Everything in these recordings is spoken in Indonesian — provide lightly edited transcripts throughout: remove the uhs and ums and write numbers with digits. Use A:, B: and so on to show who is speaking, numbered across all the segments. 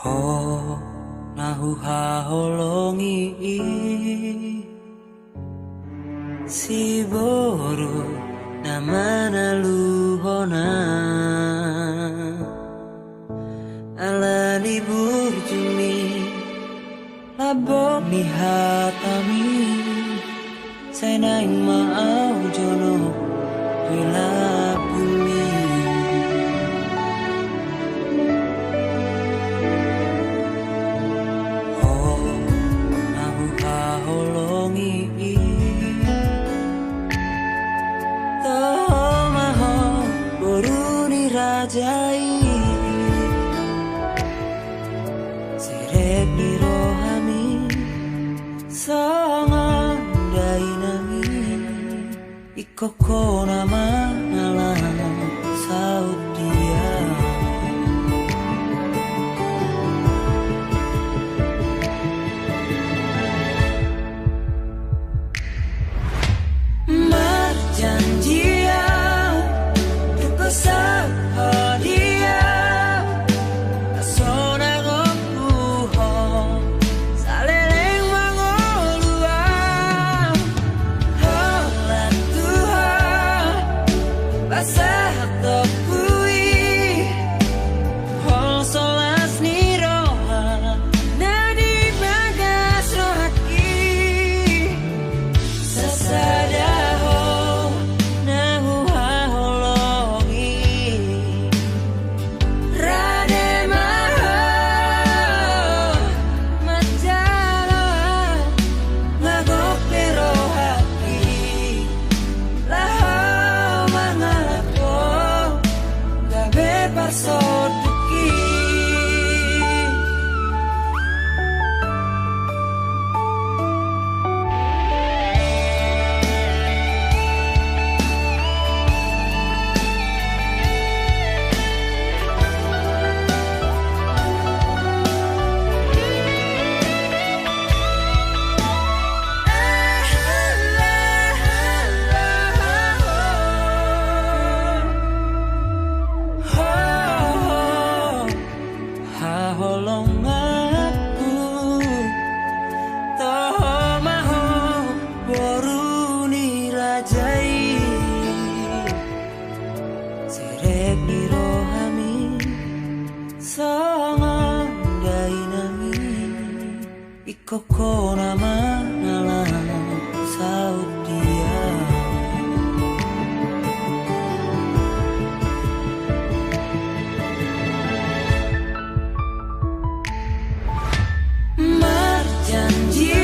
A: Ho nahu haholongi si boru namana luhona alani burjumi labo ni hatami sainaing maau jono bila bumi rajai sirep di rohami sangat dainami ikoko nama alam saut dia marjanjian tukasa koko nama alam saut dia marjanjian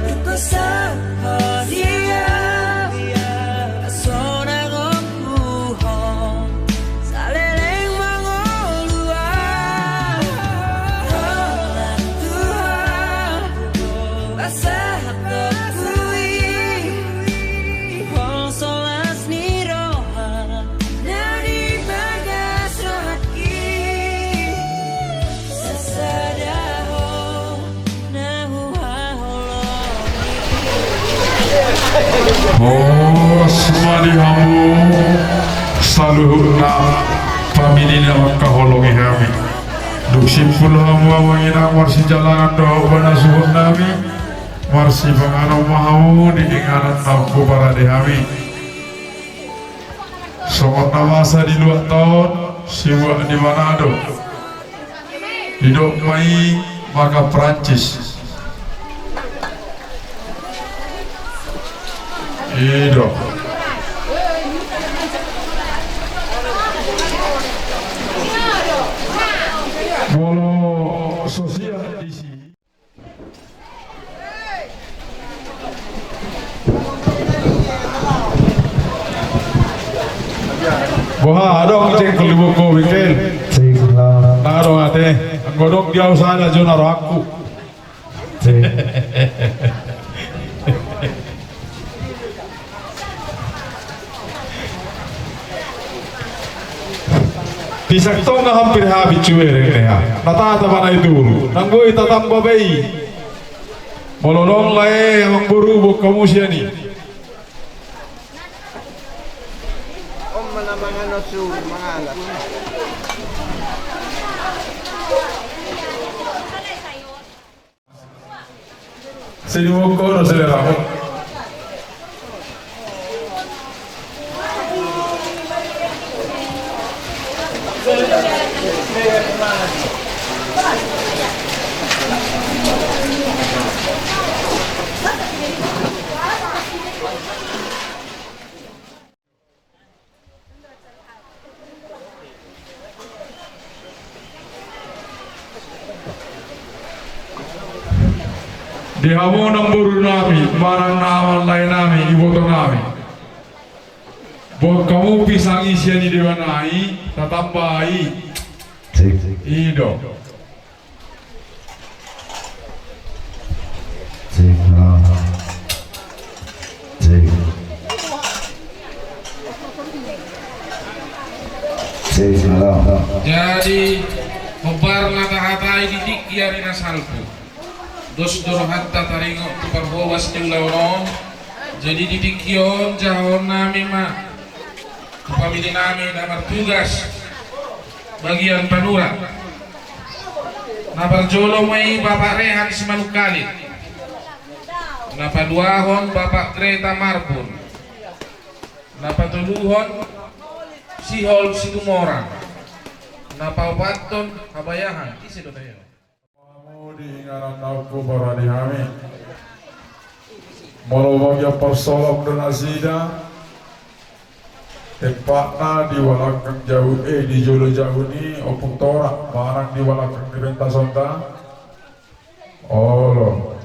A: tukasa dia asona gokuho saleleng mangolua
B: Oh, semadi hamu saluhna pamilina wakaholongi kami. Duk simpul hamu awangina marsi jalanan doa bana suhun nami marsi pangano mahamu di inganan nampu para dehami. Somat nawasa di 2 tahun siwa di Manado. Hidup mai maka Prancis. Ido. Bolo sosial di sini. Boha adong cek kelibuko weekend. Nah adong ate, godok dia usaha jona aku. Pisakto nga hampir habis cuere ya. Natata mana itu dulu. Nanggoy tatang babay. Mololong lae ang buru kamu siya ni.
C: Om mana mga nosul mga alat.
B: Sini mau kono selera. Di hamu nombor nami, marang nama lain nami, ibu to nami. Buat kamu pisang isian di dewan nai, tatambai. Ido.
C: Jadi membar lata-hatai didik kiari nasalku. Dos doro hatta taringo tupar bawas tiulauno. Jadi didik kion jahon nami ma. Tupamili nami damar tugas bagian panura. Napar jolo mai Bapak Rehan Simanukali. Napaduahon Bapak Greta Marbun. Napatuluhon Sihol Situmorang. Napaupaton Habayahan isi do tayo.
B: Di ngaran aku para dihami. Molo bagya persolok dan azida. Tempatna di walakang jauh di jolo jauh ni opung torak barang di walakang di benta sonda. Oh.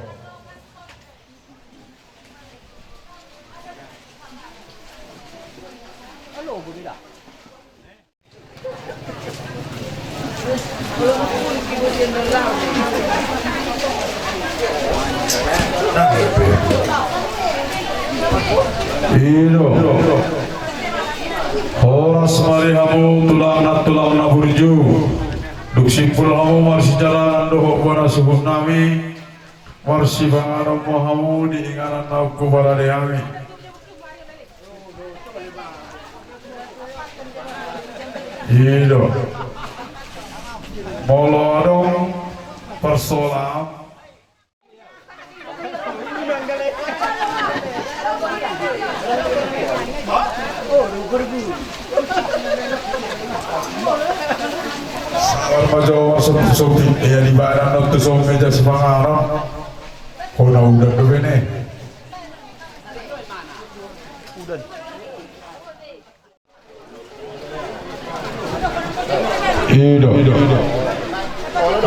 B: Ino Horas mari hamu tulang na burju duk simpul hamu marsi jalan dohok wana subuh nami marsi bangaram hamu di inganan nauku balade hami Ino molo adong persolam Sabar majo masuk ya di barang waktu so meja sepangaran kau na udah tuh bene ido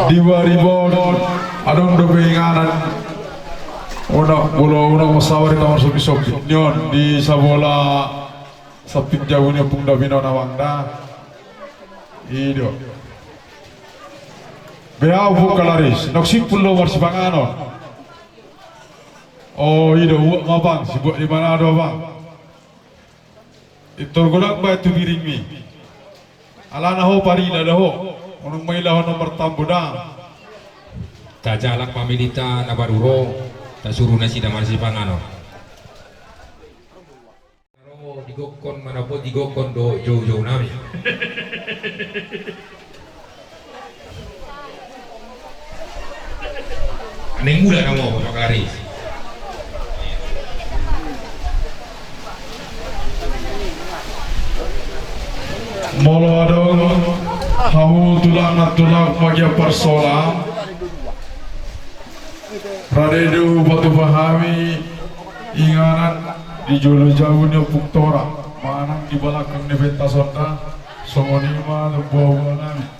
B: di baribon adong do penganan udah masawari kamar sopi nyon di sabola sapit jauhnya pung dabino nawangda ido beau bukalaris nok simpul lo warsi bangano oh ido mabang sibuk di mana ada bang itu golak ba itu biringmi ala naho parina daho unung may laho nomor tambudang
D: tajalak pamilita na baruro tasuru na si damar si pangano pero digokon manapot digokon do jauh-jauh nami neng muda kamu Pak Laris
B: molo adong hamu tulang magia persolam radedu batu bahami inganan di jolo jauhnya puktora manang di balakang di benta sonda songonima bawa nami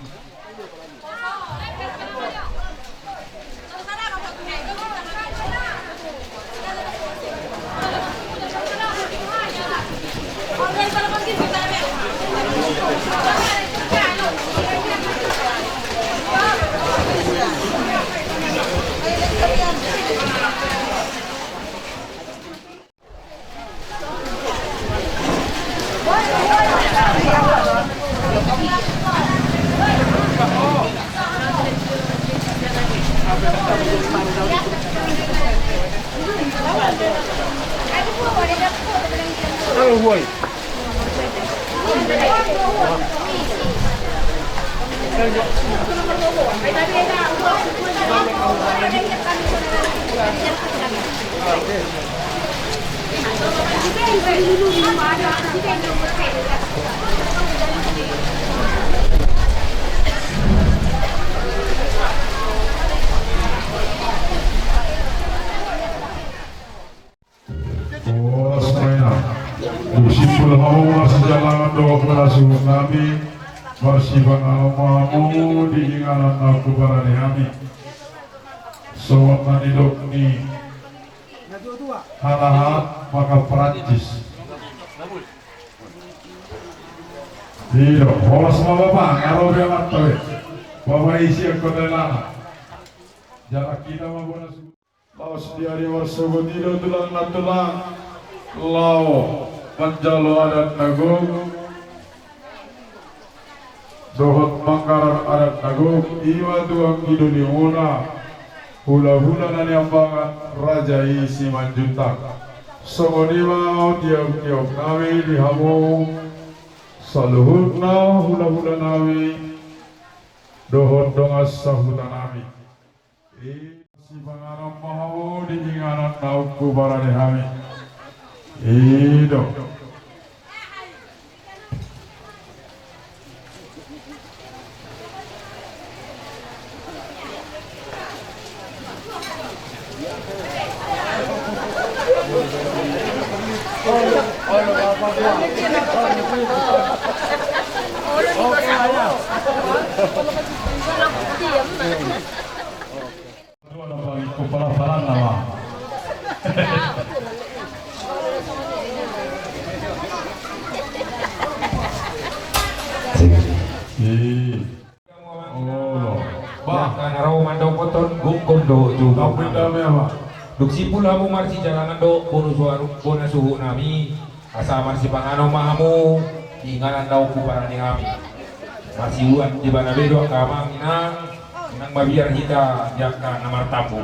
B: Oh, semuanya. Dusipul hawa sejalan doa penasuhun Nabi. Marsiban alamamu diingalan aku barani kami. Sobat nidok ni halahat maka Perancis. Iya, holas sama bapak, kalau dia mati, bapak isi aku telana. Jarak kita mau bonus. Laos diari warsogo tidak tulang, lau menjalo adat nagong, dohot mangkaran adat nagong, iwa tuang idoni una, hula-hula nani ambangan raja isi manjuntang. Somodiwa tiap-tiap nawi dihamu, saluhutna hula-hula nawi, dohot dongas sahutan nawi. Si pangaram mahawu diinganan nauku barani kami. Ido. Kepala-palan nama.
D: Bahkan araw mandau poton gukondo juga. Duksi pula mo marsi jalanan do bono suhu nami asa marsi pangano mahamu ingalan daw ku para ni kami. Marsi uat di bana bedo kamang inang mabiar hita jaka namar tamu.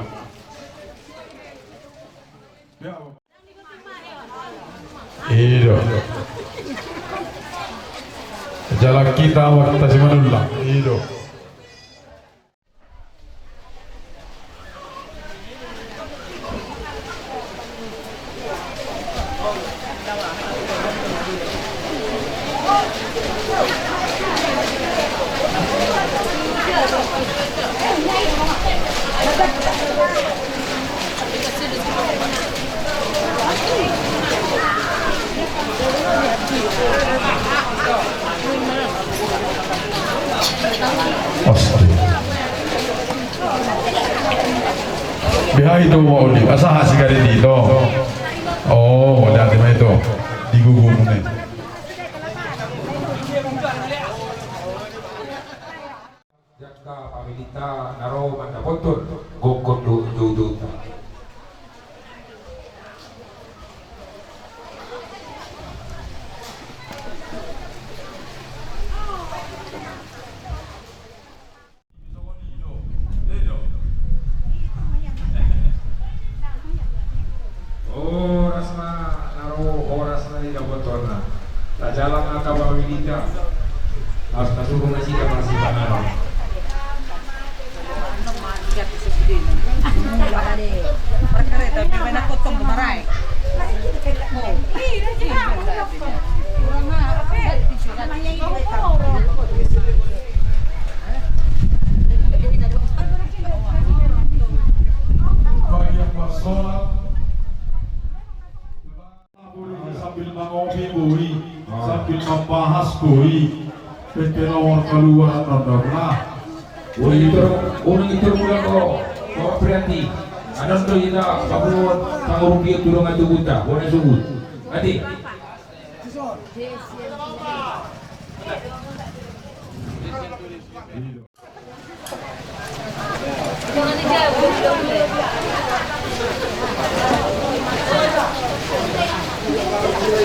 B: Iyo. Jalan kita waktu simanullah. Iyo. Biha itu mau di asa hasil dari itu. Oh, modal tema itu di gugup nih.
D: Jaka pamilita naro manda poton gokondo juduta. Jalan atau pamilita harus nasuruh nasi dan masih pangaran.
B: Bagi yang bersolat sambil mengopi bui, sambil membahas bui, penawar keluar nontonlah.
D: Orang itu mulai kau berarti. Ada tu kita kabuan tanggung dia turun atu buta, boleh sebut. Nanti.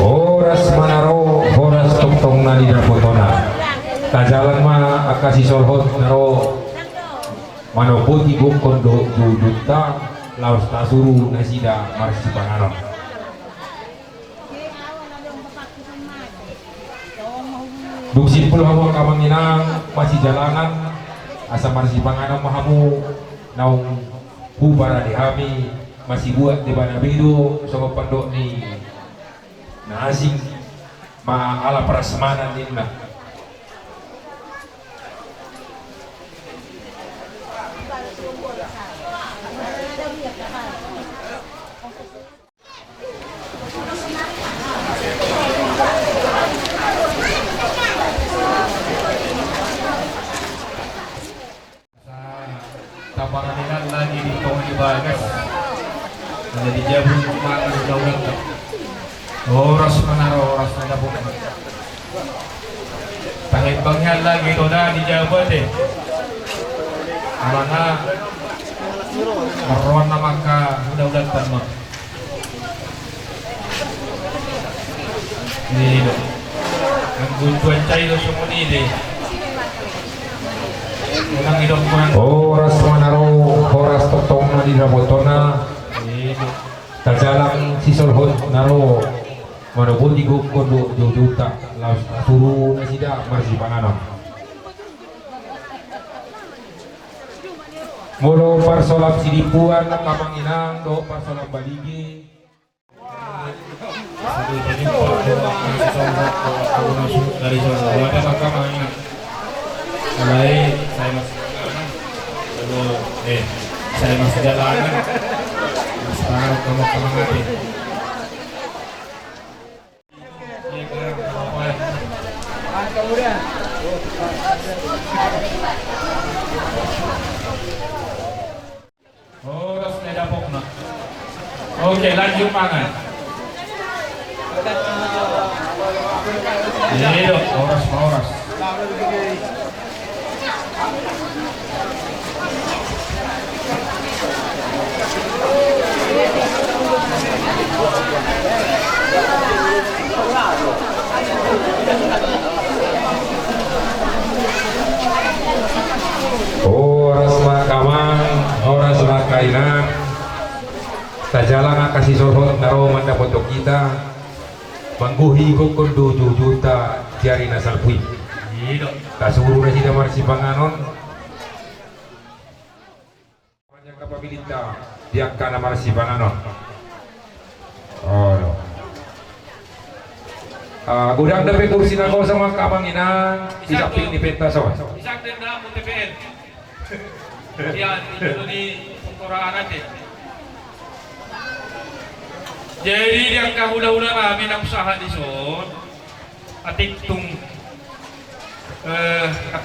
D: Horas manaro, horas tong nani dapotona. Kajalan ma akasi solhot naro manoputi kondo juduta laos tasuru nasida marsi pangaram. Duk simpul hawa kamanginang masih jalanan asa marsi panganong mahamu naung hubara di hami masih buat di bana bidu sama pendok ni na asing ma ala prasmanan ninna.
E: Tapanganinan lagi di tong ibagas menjadi jabung makan daulat oras menaro oras menabung pahitbangnya lagi toda di jabat alana marwan namaka daulat tanma ini dong ang guntuan cairo sumuni deh unang idong man
D: Horas manaro horas totong na di rabotona tajalang sisolhon naro manubun di kondo juta laos turu na sida marsi panganam molo parsolap sidipuan na kamanginang do parsolap baligi
E: dari Solo ada maka mana mulai saya masih saya masih jalanan sekarang kamu hati oh rasanya dapok nak oke lanjut pangan ini dong oras
D: horas makamang horas makainan tajalang kasih sorhot naro manda foto kita mangguhi kondo juta jari nasal pui kasuru na sida marsi panganon banyak kapabilita diangka na marsi panganon oh no. Gudang dapat kursi na ko sama kamanginan isaping ni penta sawan
E: isang din na mo TPN yan ito ni pengkoraan natin jadi yang kahula-hula kami ng usaha di son ating itong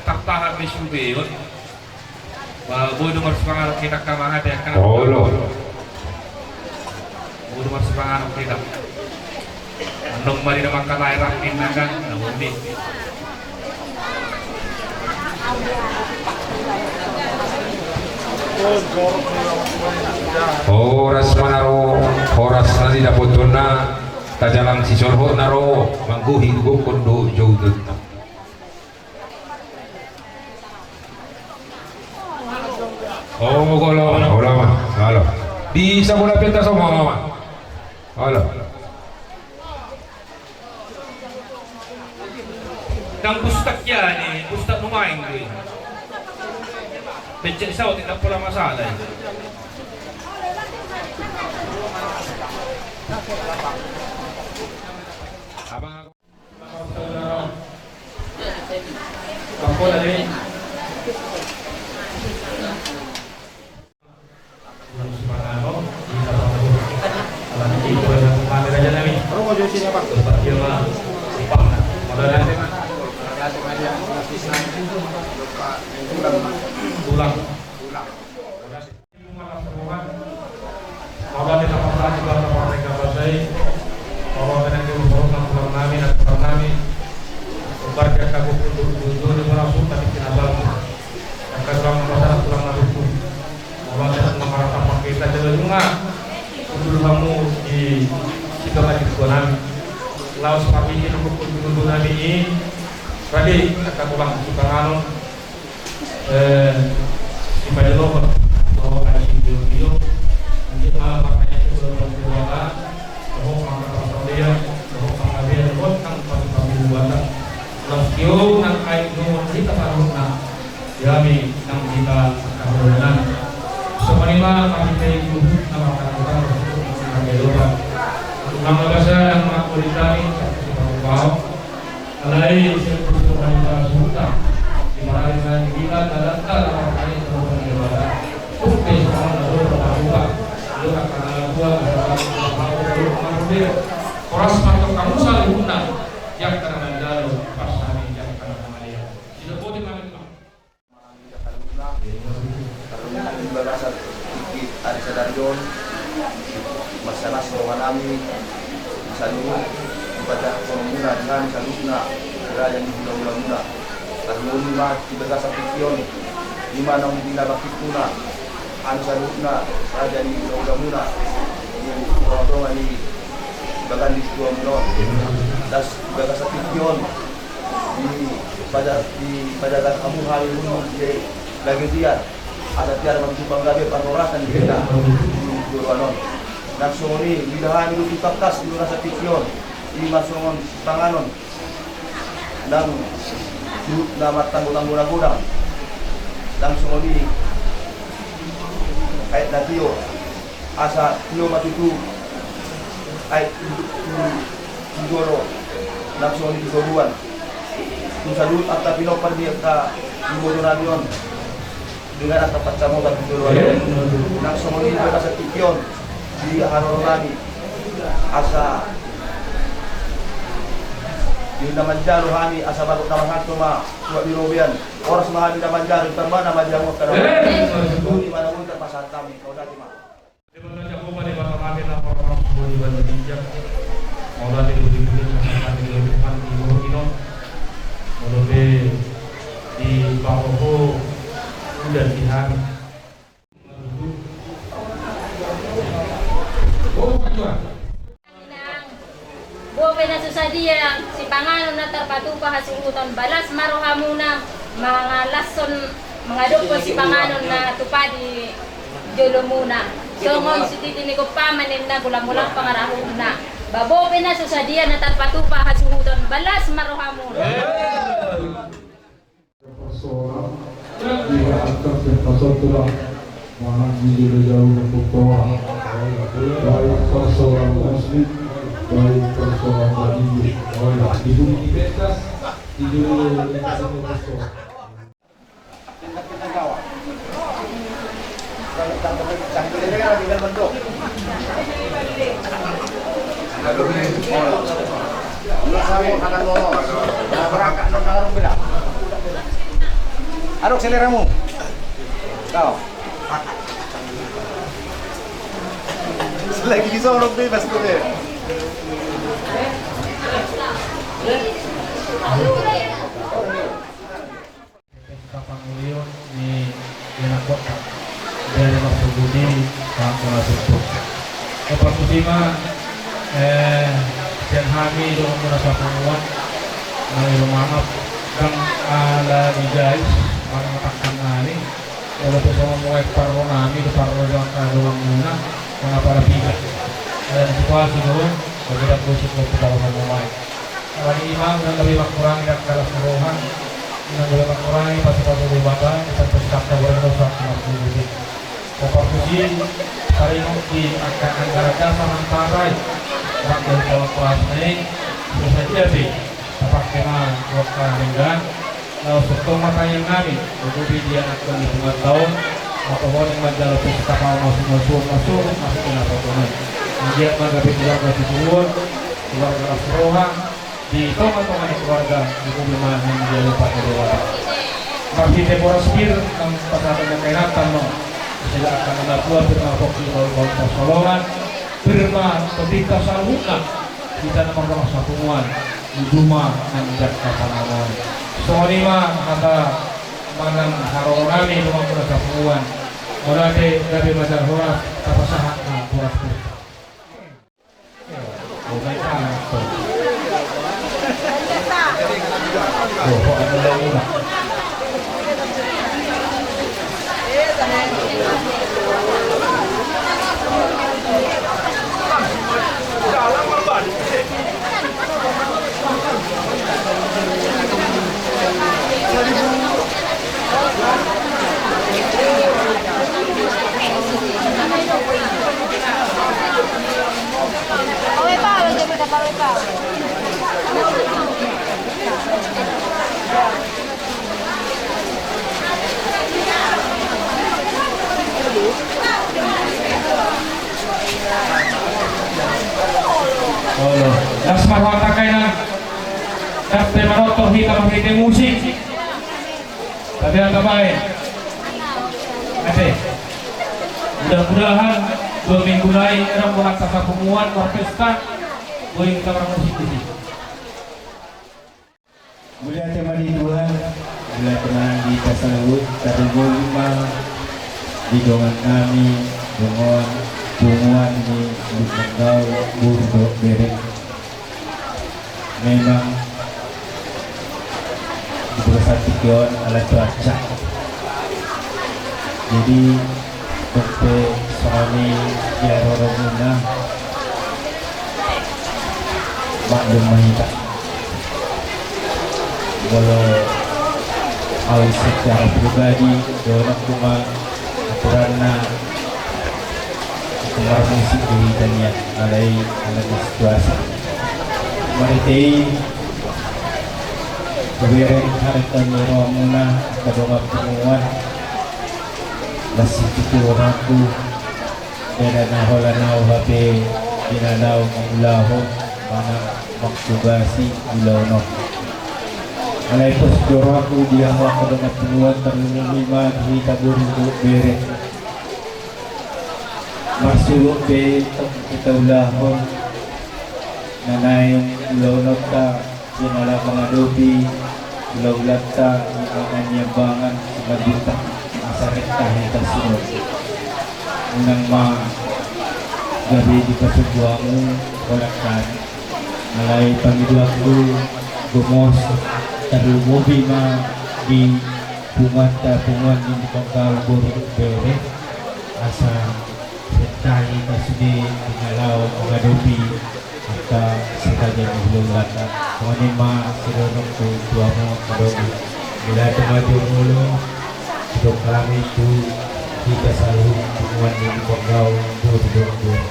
E: taktahan ni Subi yun bodo mas pangarap kita kamangat ya kan bodo mas pangarap kita anong mali naman kalairang tinagan na hindi
D: horas manaro horas na di dapotun na tajalang si sorhot naro mangguhi kondo judut oh kalau halo bisa mula penta sama mama halo
E: kang pustak yan pustak lumayan ko pencet isaw tidak pula masalah
D: abang
E: ako na rin tulang Allah kita pasrah juga kepada mereka basai Allah dengan kebenaran tulang nami dan tulang nami berkat kagu untuk di merasul tapi kita balu akan tulang masalah tulang nami itu Allah dengan mengharapkan kita jaga juga untuk kamu di kita lagi tulang laos kami ini untuk nami ini tadi akan pulang Sukarno di Padelo bahwa ada video nanti makanya itu sudah berbuat bahwa maka dia bahwa dia buat kan pasti buat langsung kami nang kita kahulunan. So manima kami tayo iluhut na makakalimutan sa kagayuran. Ang mabasa ng mga kulit kami sa pagbabaw, alay sa gusto kami sa suta. Di maraming na kita talanta na makakain sa mga kagayuran. Pukay sa mga nalong pagbabuka. Ito ang kanalabuha sa mga kulit. Oras matok kamu sa luna, yang karena dalu pas kami yang karena Maria. Sila po di kami Pak.
F: Karena balasan ikit ada sadarion masalah seruan kami saluran ibadah pemuna dengan salutna kerajaan di bulan muna tahun lima tiba pikion lima nang bila bakituna an salutna kerajaan di bulan muna ini orang ini bagan di dua mulon das bagas pikion di pada kamu hari ini lagi dia ada tiada mampu banggabe panorakan di kita di Duanon. Naksoni bidahan itu dipaktas di rasa pikion di masongon panganon dan nama tanggulang gudang langsung di kait natio asa tio matutu kait goro langsung di goruan tusadut atau pinopan dia ka di bodonalion dengan atap pacamu dan goruan langsung di rasa pikion di Harorani asa di Namanjaro kami asa bago naman hanto ma suwa birobian oras mahami Namanjaro tamba Namanjaro karena di mana pun terpasang kami kau dati ma
E: Di mana jago pada bapak kami lah orang semua di Bandung Bijak. Mau dati budi-budi kami di depan di Borokino. Mau di Bangkoko udah di hari.
G: Buwapin na susadiya, si Panganon na tarpatupa hasurutan balas marohamuna mga lason mga dukko si Panganon na tupadi jolo muna. So ngom si titini ko pamanin na bulang-bulang pangarahon na. Babopin na susadiya na tarpatupa hasurutan balas marohamuna.
B: Persoalan di atas yang tersurat mana jauh untuk bawah baik persoalan muslim baik persoalan Hindu di bumi bebas di dunia persoalan
F: Aduk seleramu kau lagi bisa orang bebas tu deh
E: Kapangulion ni dinakota dari Mas Budi Pangkala Suku. Bapak Budima siang hari dengan merasa penguat mengirim maaf dan ala di guys orang matakkan hari kalau tu semua mau ekspor nami tu paru jangan kadulang muna mengapa tidak dan situasi dulu berbeda kusuk untuk dalam memulai. Kalau imam dan lebih kurang tidak kalah seruhan dengan lebih kurangi pasti di badan dan bersikapnya berdosa sama Budi. Bapak Puji hari ini akan antara dasar antara wakil kalau kelas naik bisa jadi dapat kena wakil dengan lalu setelah mata yang nami Budi dia akan di 5 tahun atau yang menjalan kapal masuk kena potongan dia menghadapi keluarga Sisuwun keluarga Asroha di tongan-tongan keluarga di kubliman yang dia lupa kedewasa masih dekorasi yang pasatnya kainatan sila akan ada keluar firma foksi bawah persolongan firma pemerintah saluna kita nomor rumah satuan di rumah dan jaksa panawon soalnya kata manang haronami rumah rumah satuan orade dari mazhar horas tapasahan horas bukan kantor kok ada lagi
F: Dalam
D: Oh, las marwata kayo na dapat maroto hita makita musik. Tapi ang kamay. Ate, mudah-mudahan 2 minggu lagi orang buat sasa pengumuman orkestra boleh kita bermusik di sini.
H: Mulia tema di Tuhan, mulia tenang di Tasawuf, Tarungo 5, di dongan kami, dongan bunguan di Lutengkau, Burdo, Berek. Memang dipersatikan ala cuaca. Jadi, Dokter suami ya Roromuna maklum mahita. Walau awal secara pribadi dorang cuma aturanna kemar musik kehidupannya alai alat situasi maritai keberen haritan Roromuna kedua pertemuan masih itu orangku dan naholanau HP dinanau mengulaho mana maktubasi ulauno alai posdoraku dia mau dengan penuan terlima di tabur untuk bere masuk be kita ulaho nanay ulauno ta dinala mengadopi ulau lata dengan nyabangan sebagian masyarakat kita semua unang gabi di pasubuamu kolakkan malay pangidwakku gumos tarumobi di pumata pungan di pangkal buruk bere asa setai kasudi mengalau mengadopi maka sekaja belum lata menima sedorong tu tuamu kadobi bila temaju mulu untuk kami itu kita selalu hubungan di Bogau dua.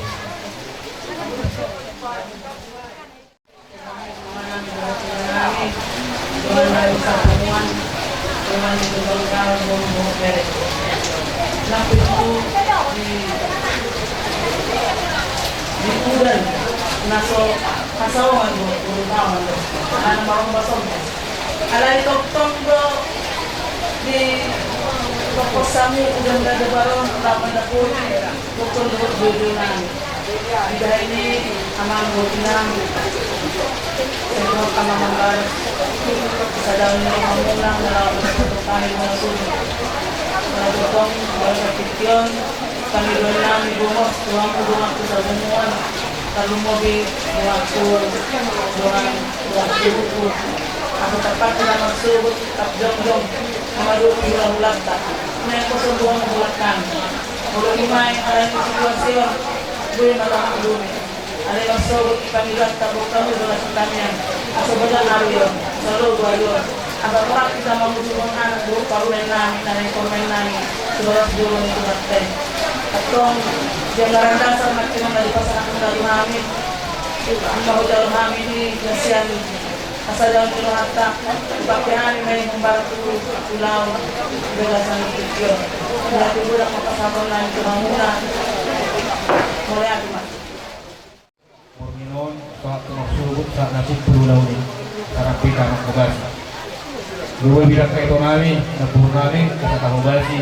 I: Naso kasawangan mo, urutawan mo. Ano marong basong mo. Alay tong bro, di kapos sami udah ada barang taman dapur dokter dudunan tidak ini amang botinang sebelum kamang manggar sadang mengulang dalam kami masuk dokter berpikir kami doang ibumos tuang ke sabunuan kalau mobil waktu aku tepat tidak masuk tak jom Madu bilang ulat tak, naik kosong doang bulatkan. Kalau lima ada situasi gue malah dulu. Ada yang masuk panggilan tabuk kami dalam pertanian. Asal benar Aryo, selalu dua yo. Apa orang kita mau berjuang anak dulu baru nami, naik komen nami, sebelas dulu itu nanti. Atau jangan dasar macam dari pasangan dari kami. Mau dalam kami ini kasihan. Asal dalam hatta pakaian may membantu pulau belasan kecil berarti budak makasabon lain kemamuna mulai akibat
D: Morminon saat termasuk saat nasib pulau ini karena kita mengkobar dua bidang ekonomi dan purnami kita tahu basi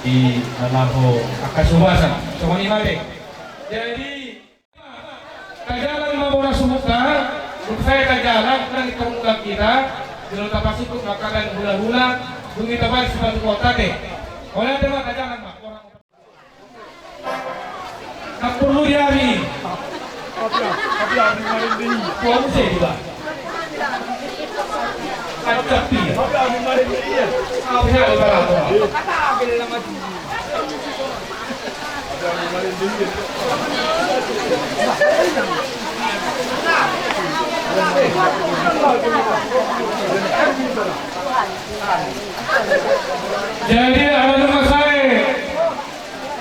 D: di Nalaho Akasubasan semua ini mari jadi kajalan mau nasumuka saya kajalan dan kemudian kita belum dapat ikut makanan hula-hula bumi tabai sebatu kota deh oleh tema kajalan mak orang tak perlu diari tapi hari kemarin deh kamu sih juga kacau dia tapi hari kemarin dia apa yang ada kata apa yang lama tu hari kemarin dia jadi ada rumah saya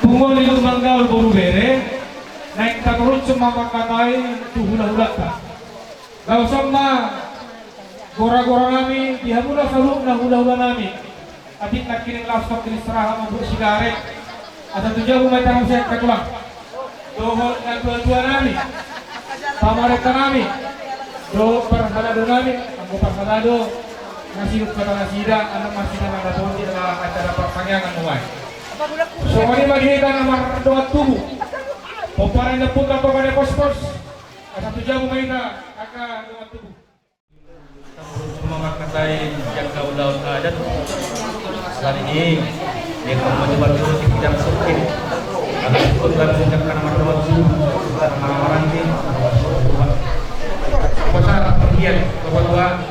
D: Bungo di Lubanggaul Boru Bere naik turut semua makatai tu hula-hula ta. Kau sama gora-gora nami dia mula saluk na hula-hula nami. Adik nak kirim laptop kini serah untuk sigaret. Atau tujuh rumah tangan saya ketulang. Dohol dan dua-dua nami. Pamareka nami. Do persalado nami, anggo persalado nasi kata nasida anak masih nama dapat dalam acara perpanjangan mulai. So ini bagi kita nomor doa tubuh. Poparan na puta to pada pos-pos. Asa tujuh kita kakak doa tubuh.
E: Semangat katai yang kau laut adat hari ini dia akan mencoba dulu di bidang sukil. Ada ikut dan sejak karena marwah karena maranti. Pasal pergian kepada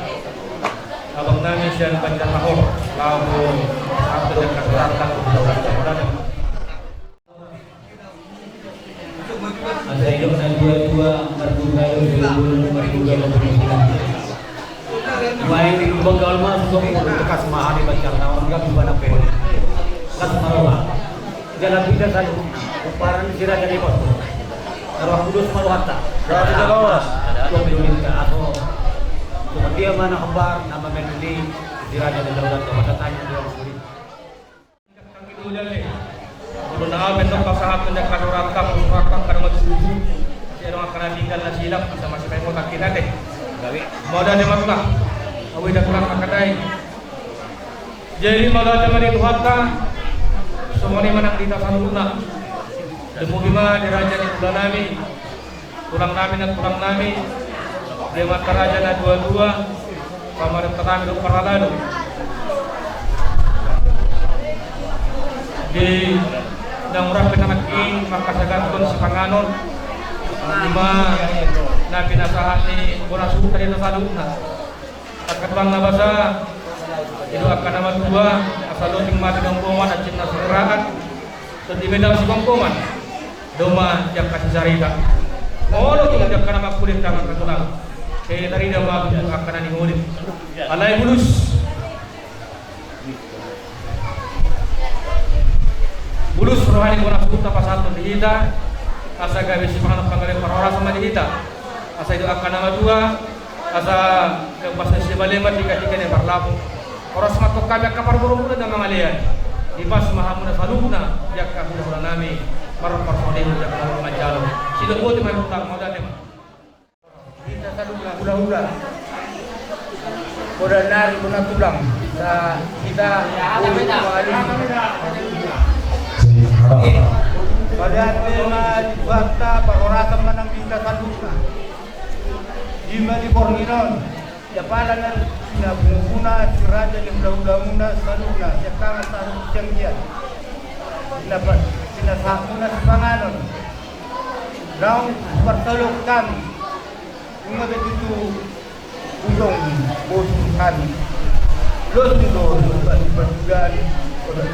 E: abang nami dan panjang lahor lalu satu yang keseratan
H: Ada hidup dan dua-dua main di Benggal mah sosok bekas mahal di baca orang enggak bisa nape kas maroha jalan tidak satu kumparan sira jadi bos arwah kudus maluhata dari Jawa ada minta atau cuma dia mana kabar nama menuli sira jadi daulat masa tanya dia murid
E: kami dulu jadi benar bentuk pasahat menjak kadorangkap rakam kadang setuju dia orang akan tinggal nasilap sama si mau kaki nanti gawe modal dia matlah awi dah kurang makadai jadi modal dia mari Tuhanka semua ni menang di tasaluna demu bima diraja di bulan nami kurang nami dia mata raja na dua-dua pamarin terang itu paralado di murah penamaking makasaganton si Panganon lima na pinasahan ni Bonasuh tadi nasaluna Pagkatlang nabasa itu akan nama dua asal luting mati dongkoman at cinta segerakan so di medang si bongkoman doma yang kasih sarita mau kita jak nama kulit tangan katulang kaya tadi dah bagus akan ani ngulit alai bulus rohani Bonasuh tanpa satu di hita asa gawe si pangalan parora sama di hita asa itu akan nama dua asa pas si balema tiga-tiga ni berlaku oras matok kami akan berburu dan mengalian ibas mahamuna saluna jak kahula nami parpar-parpar jak kalau majalo sila po di manutang modal ni kita saluna hula-hula kodan nari guna tulang sa kita pada tema dibata peroratan menang kita saluna Jima di Borninon, Japalan na bunguna si Raja di Mula-Mula Saluna, Jakarta sa Cenggian. Sinasakuna si Panganon. Raung pertolong kami. Kung begitu ulong bosong kami. Los nito, berbulan,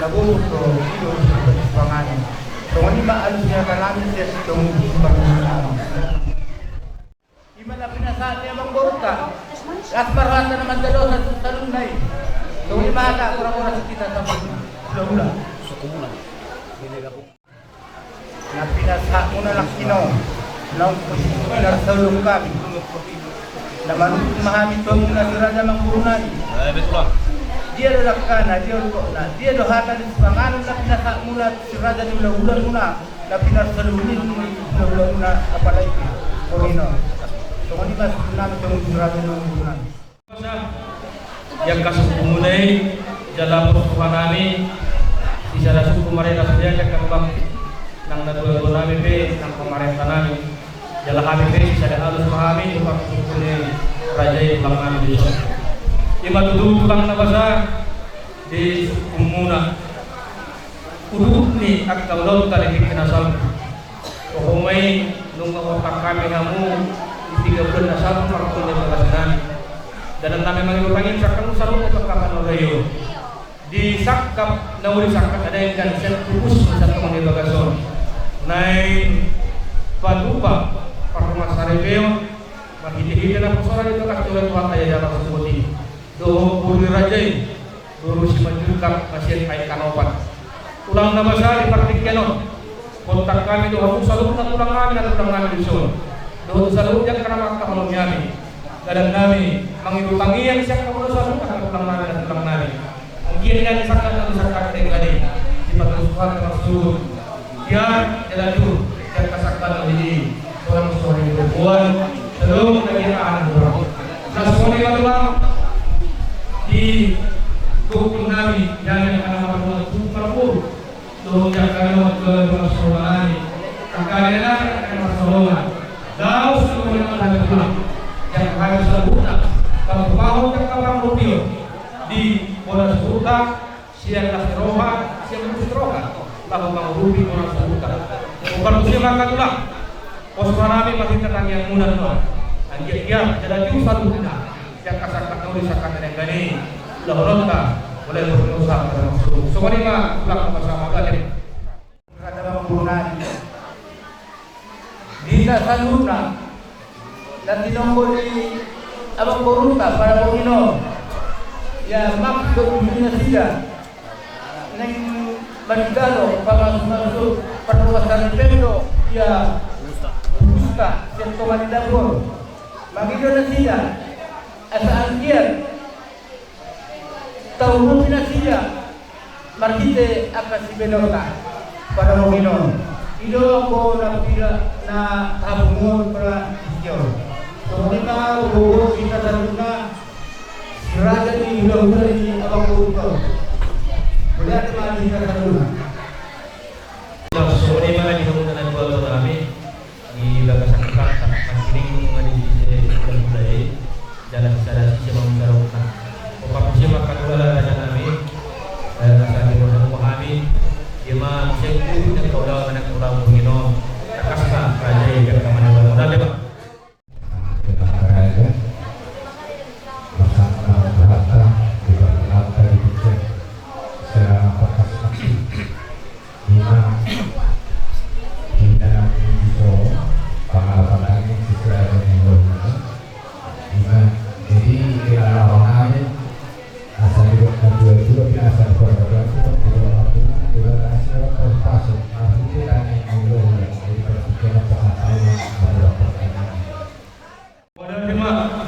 E: nabulog ko, ilo si Panganon. So, hindi maalus niya kalamin siya sa itong pagbulan. Gimana pinasaan niya bang borka? At marata naman dalo sa talunay. So imata kurang-kurang kita sa pagbulan. Sukumuna. Na pinasaan mo na lang kino. Nang pinarsalong kami. Na manutong mahamit pa muna si Raja Mangkurunay. Betul. Dia adalah kana, dia na. Dia dohatan di Panganon na pinasaan muna si Raja di ulang-ulang muna. Na pinarsalong muna apalagi. Korino. Yang kasus pemunai dalam perusahaan kami di sana suku pemerintah saja yang kembang nang nadul nami be nang pemerintah nami jalan kami be bisa ada halus pahami untuk pemunai raja yang kami di sana. Ima tuduh tukang nabasa di umuna urut ni akal laut tali kinasal. Kohomai nunggu otak kami kamu 30 nasab marapun yang berkasihan dan kami mengurangin sakam sarung untuk kapan orayo di sakap nauri sakap ada yang kan set khusus satu mengi bagason naik padupa parmas saribeo mahiti-hiti na persoalan itu kan tuan tuan saya jalan tersebut do puri rajai do si majurkap masih kai kanopan ulang nama saya di praktik kenon kontak kami doa selalu nak pulang kami di sun. Doa selalu yang karena kalau kami dan kami mengirutangi yang siap kamu selalu akan pulang kami. Mungkin yang disangka dengan di patusuhan maksud dia jalan dulu yang kasakkan ini orang perempuan sebelum kegiatan orang. Nah semua yang di hukum Nabi yang akan berlaku tuh jangan ke Rasulullah kakaknya akan Rasulullah tahu semua yang ada yang harus dilakukan kalau mau cakap rupio di Bodas Suta siang Roha siang Roha kalau mau rupi Bodas Suta bukan usia makan tulang Nabi masih tentang yang muda tuh anjir dia jadi satu benda yang kasar nulis akan yang gani Lahorota boleh berusaha dalam seluruh. Semua ini pulang bersama kalian.
J: Ada pembunuhan di Nasaluna dan dinombor di abang Boruta para pengino. Ya maksud dunia tidak. Neng Bandalo masuk perluasan Pendo ya Busta yang kembali dapur. Bagi Indonesia asal kian tahu pinasiya markite akan sibelota pada mungkin ido ko na pila na abungon para isyo so kita buo kita daruna siraga ni ido ni abang buo boleh ada kita daruna
E: so ini mana di hubungan dua kami di bagasan kata masing mengenai di budaya jalan sadar siapa menggarongkan Papasya makadula na namin sa ating mga pahami Ima siyempre ng kaulang anak ulang Panginoon nakasa kaya yung kamanawan mo natin ba?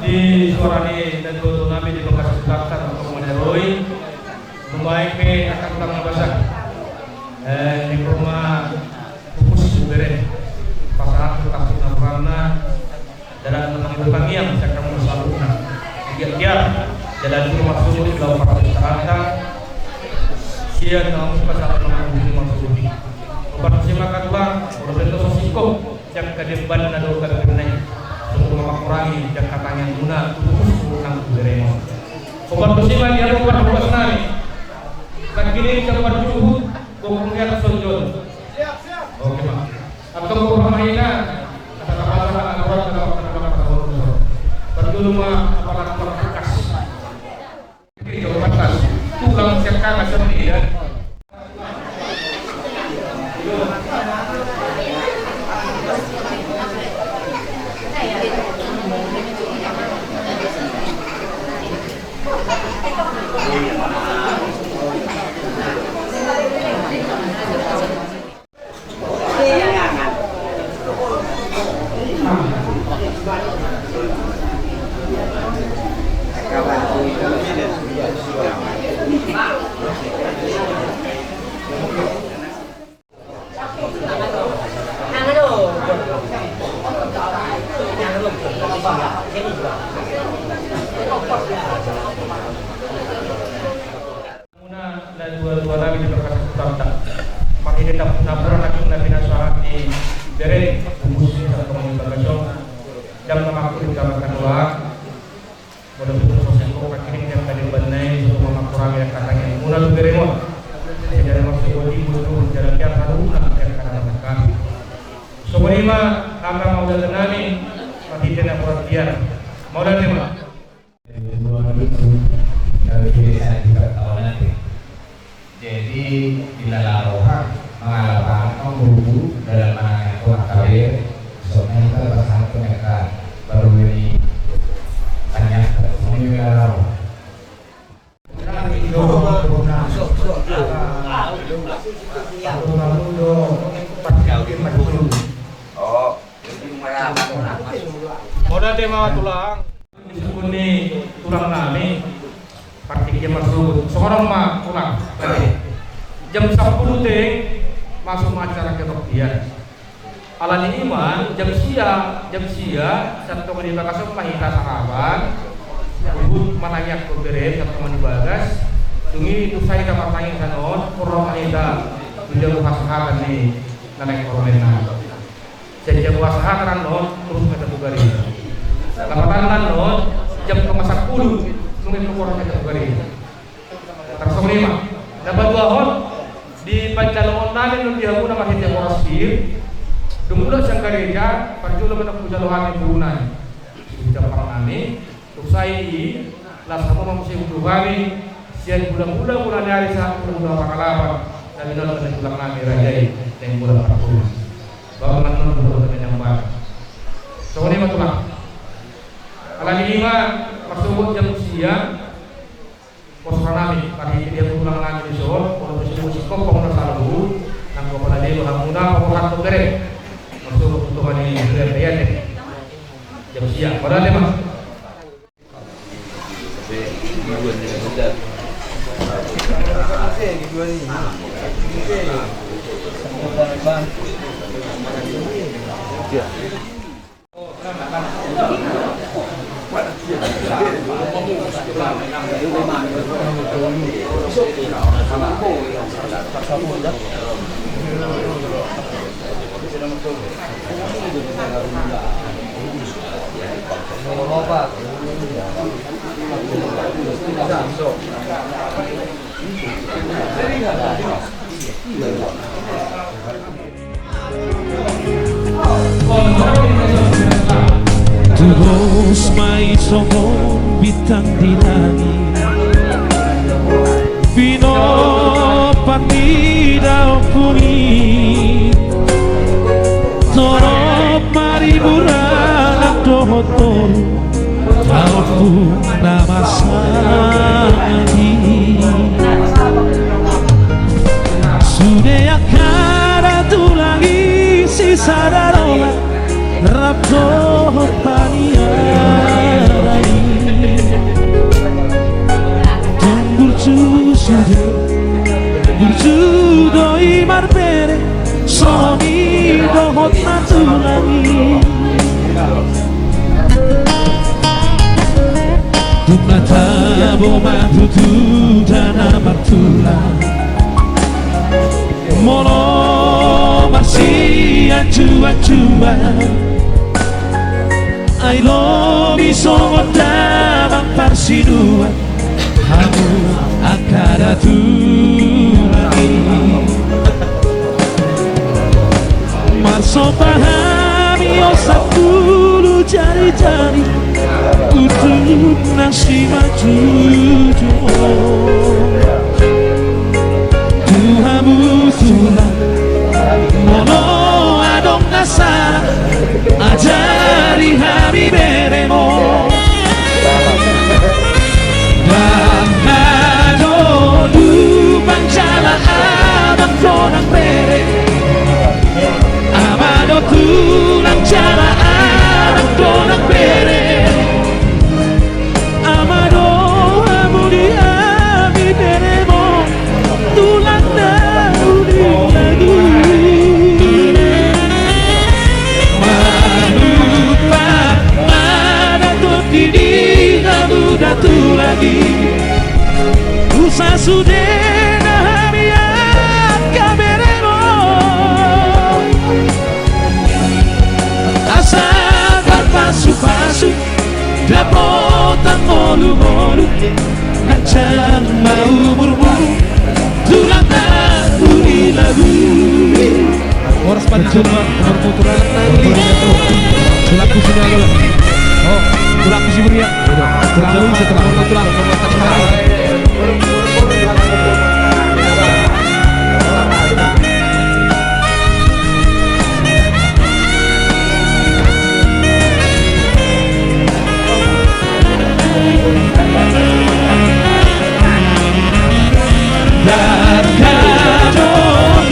E: Di suarane dan tutu namin di Bakas Selatan untuk meneroi membaiki akan pulang nabasa di rumah pupus beren pasangan kasih nabrana dalam menanggung yang saya akan mesalurkan giat-giat dalam rumah sulit dalam para wisata siang dalam pasar menanggung masuk bersimakan ulang berbentuk sosiko yang kedepan nadokan kenai untuk mengurangi Jakarta yang guna untuk nang beremo. Sobat bersama dia buat buat nari. Kini cepat juhud, kemudian sojol. Oke pak. Atau kurangnya kata kata orang kata berdulu mah aparat bekas. Ini jauh batas. Tulang siapkan macam ini ya. Dan dua-dua lagi di Bakas Selatan. Makin tetap naburan lagi nabina suara di beren bungkus atau komunikasi jam mengaku dikabarkan doa. Mudah-mudahan sosial kini yang tadi benai untuk mengakurang yang katanya mula tu beremon. Jadi maksud wajib untuk jalan dia haruna yang kadang kami. Semua kami mau jalan kami mati tidak perhatian. Mau jalan mana?
D: Jadi bila laroha mengalahkan buru-buru dalam menangani karir soalnya kita bersama mereka baru ini tanya ini laroha
E: jam 10 ting masuk acara kebaktian. Alan ini mah jam sia satu kali bakasok mahita sahabat ubud managyak berberet satu kali bagas tungi itu saya dapat tanya kanon kurang mahita beliau pasahakan nih naik kormena jadi jam pasahakan non terus kita bugari lapatan non jam kemasak 10 mungkin kurang kita bugari terus lima dapat 2 hon di Pancalongan namin nung dihamuna mahita korasir Dumula siyang gereja, parjulo man ang pujaluhan ng buunan. Sudah parang usai lahat mo mamusay uduhani, siya bulang-bulang mula nari sa bulang-bulang pakalaban, na binalot na bulang namin rajay, na yung bulang parapulas. Bago man nun bulang na kanyang bahan. So, kung di matulak. Alam lima, magsubot dyan siya, posra namin, kahit hindi ang bulang namin di soon, kung musikop, kung nasa labu, nang kapanadilo, hamuna, pamuhat ng gere. Untuk kebutuhan ini sudah terjadi jam siang padahal memang
A: Terus may somong bintang di langit Pinopanidaw kuning Torop mariburan ang dohotol Taon po na masagi Sudah akaratu lagi sisa darola Rapto paniarai Tunggur susude Burjudoi marbere Somi dohot natulagi Tumata boma tutu dana martula Mono masih acua-acua I love you so much damang parsinua Kamu akan lagi Masuk pahami osak dulu jari-jari Untuk nasi maju Tuhan butulah Mono adong nasara Ajari hami beremo Dan ado du pancala abang tonang bere Amado tulang cara abang tonang bere Amado amudi hami beremo Tulang daudi lagu Datu lagi Usa sudah hamiat kaberemo Asalkan pasu-pasu Dapotan molu-molu Ancang mau buru-buru Tulang dagu di lagu Horas pancuma Berputuran nanti Selaku sinagala Oh Tulang si Buria, tulang setelah tulang dan kado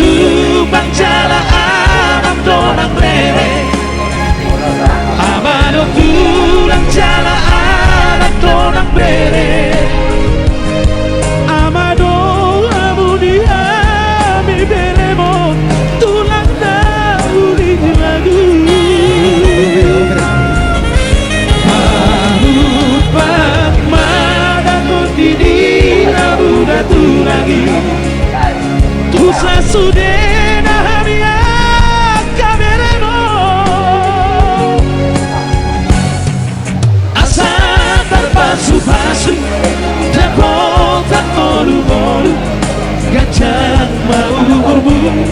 A: lubang jala anak donang lele amado tulang jala anak donang bere amado sudena hamia kamereno asa terpasu-pasu japotan molu-molu gajah mau berburu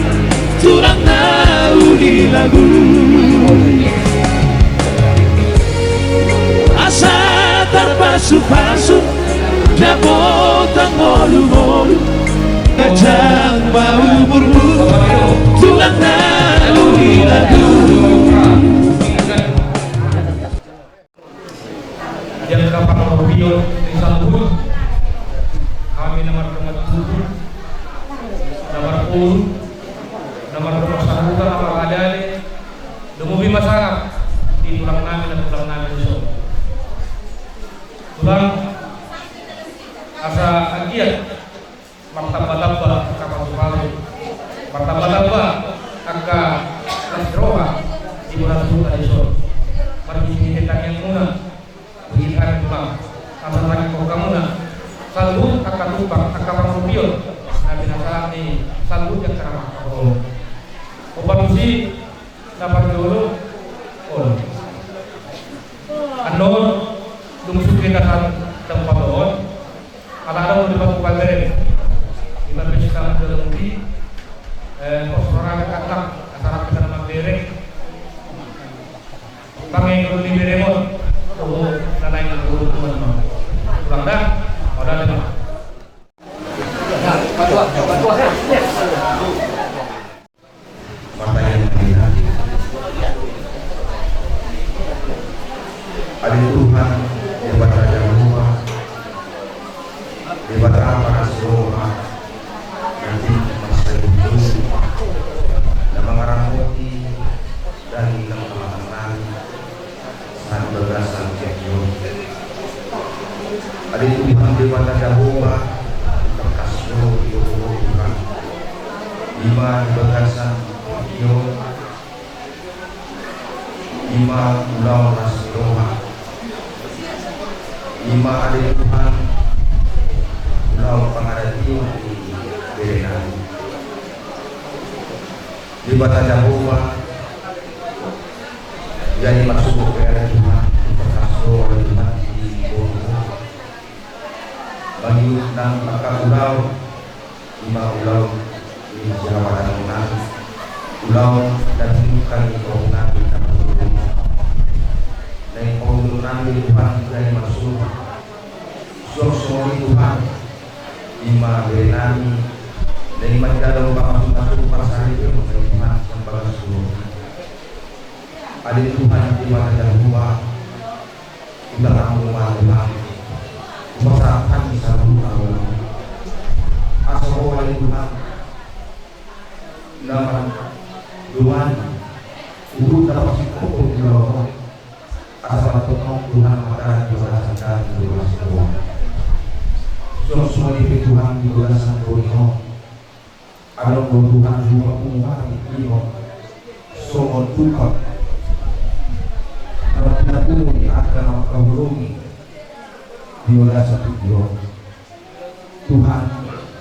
A: turang tahu di lagu asa terpasu-pasu japotan molu-molu gajah mau berburu turang tahu di lagu
E: yang kapal mobil disambut kami nomor 7 nomor 10 nomor sambutan nomor adale dumubi masyarakat di tulang namin dan tulang namin itu tulang asa agiat martabat-tabat kapal supalu martabat-tabat angka kasroha di bulan suka itu margi hitang yang muna Ikan tulang, atas lagi kau kamu nak salud akan tumpang akan manupion nabi nasalah ni salud yang keramah kau obat musi dapat dulu on anon dumsuk kita tempat on ala ada di batu baleren kita bisa dalam di orang katak antara kita nama derek pangai kalau di beremon nanain guru teman-teman pulang dah udah dah
F: pertanyaan kita ada Tuhan hebat Raja Muhammad hebat apa semua nanti masa itu dan mengarang bukti dan teman-teman dan bergasan kekyo ada Tuhan hebat Raja Muhammad kasih Tuhan iman bergasan kekyo iman ulau nasiroha iman ada Tuhan ulau pengadati di berenang di batas Jawa jadi masuk ke Tuhan terkaso oleh Tuhan di bawah bagi dan maka ulau iman ulau di Jawa dan ulau dan bukan di bawah nabi dan bawah nabi Tuhan dari masuk semua Tuhan iman berenang dan iman dalam masuk pasar itu menjadi iman yang bagus ada Tuhan di mana dalam rumah kita ramu malam masyarakat bisa rumah asal oleh Tuhan nama Tuhan urut dapat sikapun di bawah asal tolong Tuhan maka dirasakan di bawah semua di Tuhan di bawah Tuhan ada Tuhan juga umat ini semua Tuhan tidak pun akan kaburungi di bawah satu Tuhan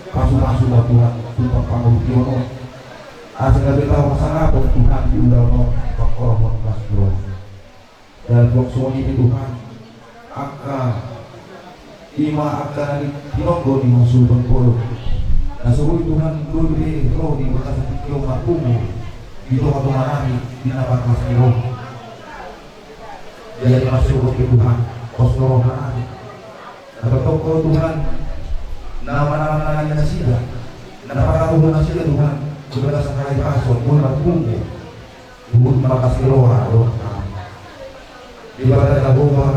F: pasu-pasu Tuhan Tuhan panggung asal kita masalah Tuhan di undang pakor pastor dan semua ini Tuhan akan ima akan dionggo di musuh pengkoro dan seluruh Tuhan dulu di roh di bekas kecil makumu di doa marani di nama kasih roh jadi masuk ke Tuhan kosoro marani atau toko Tuhan nama-nama yang sida nama Tuhan sida Tuhan sudah sekali pasor pun makumu ibu makasih roh di bawah bahwa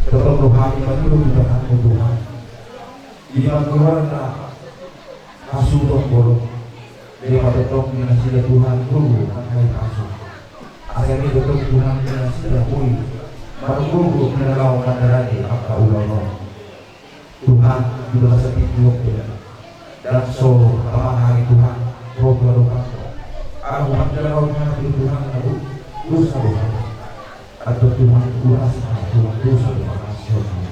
F: tetap rohani manusia tidak Tuhan iman keluarga asuh bolong daripada tetap dinasih Tuhan guru mengenai asuh akhirnya tetap Tuhan dinasih Tuhan baru guru menelau mandarani apa ulama Tuhan juga sepijuk dalam solo aman hari Tuhan roh aku menjelaskan Tuhan dosa atau Tuhan kurasa Tuhan dosa Tuhan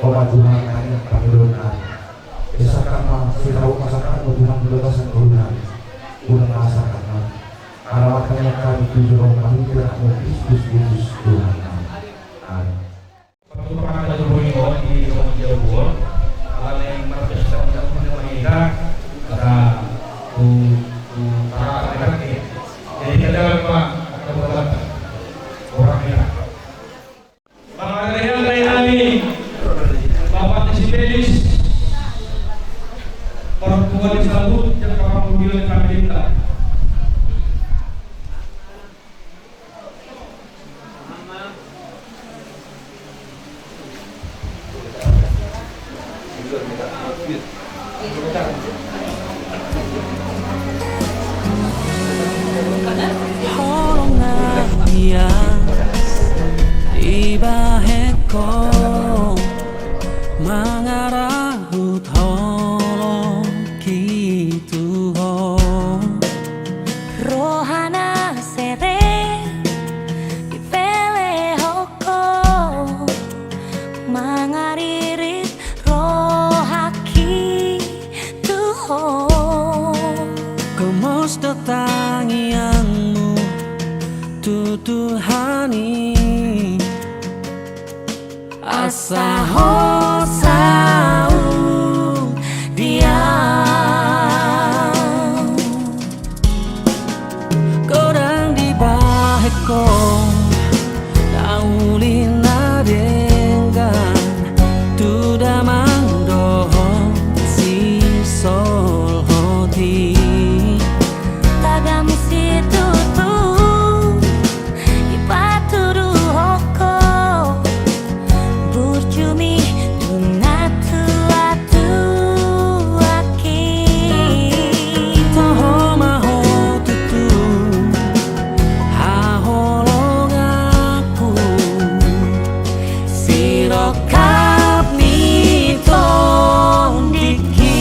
F: Tuhan hanya kami doa. Esakama siraw masakan Tuhan belasan
H: ulang masyarakat kami. Arawakannya kami tujuh rohani dan Kristus Yesus Tuhan kami. Amin.
E: Pertukaran baju Borneo di Rumah Jawa, hal yang merepresentasikan kita ada laki-laki. Jadi ada memang kebetulan orang merah. Mengenai kami, Bapak Tisipelis, orang tua disambut yang kapal mobil kami minta.
A: Ibaheko mangarahut holong kitu ho
K: rohana sere ipele hoko mangaririt rohaki tuho
A: Kemos datangianmu tutuhani asa hosau dia Kodang di baheko daulina dengan tuda mangdohong si sol hoti
K: tagami situ tu ipaturu hoko burjumi tunatu atu aki
A: Toho maho tutu haholong aku sirokap nito diki